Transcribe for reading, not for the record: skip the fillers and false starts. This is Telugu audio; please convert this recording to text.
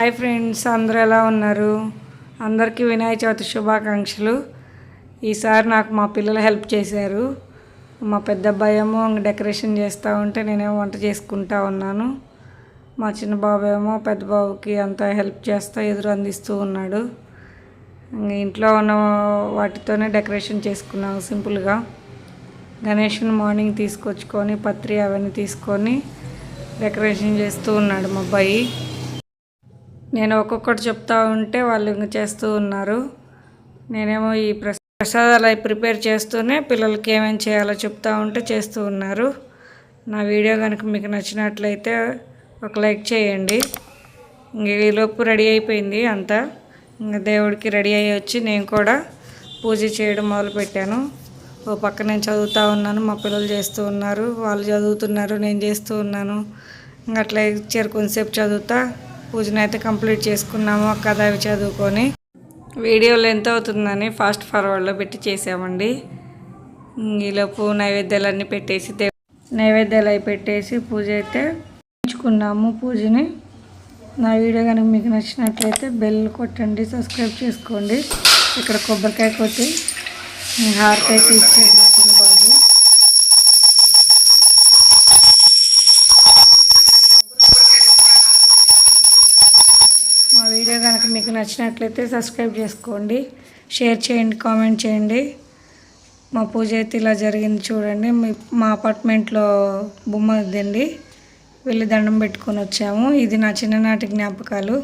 హాయ్ ఫ్రెండ్స్, అందరూ ఎలా ఉన్నారు? అందరికీ వినాయక చవితి శుభాకాంక్షలు. ఈసారి నాకు మా పిల్లలు హెల్ప్ చేశారు. మా పెద్ద అబ్బాయి ఏమో డెకరేషన్ చేస్తూ ఉంటే నేనేమో వంట చేసుకుంటూ ఉన్నాను. మా చిన్న బాబు ఏమో పెద్ద బాబుకి అంతా హెల్ప్ చేస్తూ ఎదురు అందిస్తూ ఉన్నాడు. ఇంట్లో ఉన్న వాటితోనే డెకరేషన్ చేసుకున్నాము సింపుల్గా. గణేష్ని మార్నింగ్ తీసుకొచ్చుకొని పత్రి అవన్నీ తీసుకొని డెకరేషన్ చేస్తూ ఉన్నాడు మా అబ్బాయి. నేను ఒక్కొక్కటి చెప్తా ఉంటే వాళ్ళు ఇంక చేస్తూ ఉన్నారు. నేనేమో ఈ ప్రసాదాలు అవి ప్రిపేర్ చేస్తూనే పిల్లలకి ఏమేమి చేయాలో చెప్తా ఉంటే చేస్తూ ఉన్నారు. నా వీడియో కనుక మీకు నచ్చినట్లయితే ఒక లైక్ చేయండి. ఇంక ఈలోపు రెడీ అయిపోయింది అంతా. ఇంకా దేవుడికి రెడీ అయ్యి వచ్చి నేను కూడా పూజ చేయడం మొదలుపెట్టాను. ఓ పక్క నేను చదువుతూ ఉన్నాను, మా పిల్లలు చేస్తూ ఉన్నారు. వాళ్ళు చదువుతున్నారు, నేను చేస్తూ ఉన్నాను. ఇంకా అట్లా ఇచ్చారు, కొంతసేపు చదువుతా పూజను అయితే కంప్లీట్ చేసుకున్నాము. కథ అవి చదువుకొని వీడియోలు ఎంత అవుతుందని ఫాస్ట్ ఫార్వర్డ్లో పెట్టి చేసామండి. ఈలోపు నైవేద్యాలన్నీ పెట్టేసి నైవేద్యాలు అవి పెట్టేసి పూజ అయితే ఉంచుకున్నాము. పూజని నా వీడియో కనుక మీకు నచ్చినట్లయితే బెల్ కొట్టండి, సబ్స్క్రైబ్ చేసుకోండి. ఇక్కడ కొబ్బరికాయ కొట్టి హారతి ఇచ్చారు మా చిన్న బాబు. మా వీడియో కనుక మీకు నచ్చినట్లయితే సబ్స్క్రైబ్ చేసుకోండి, షేర్ చేయండి, కామెంట్ చేయండి. మా పూజ అయితే ఇలా జరిగింది చూడండి. మా అపార్ట్మెంట్లో బొమ్మ ఉందండి, వెళ్ళి దండం పెట్టుకొని వచ్చాము. ఇది నా చిన్ననాటి జ్ఞాపకాలు.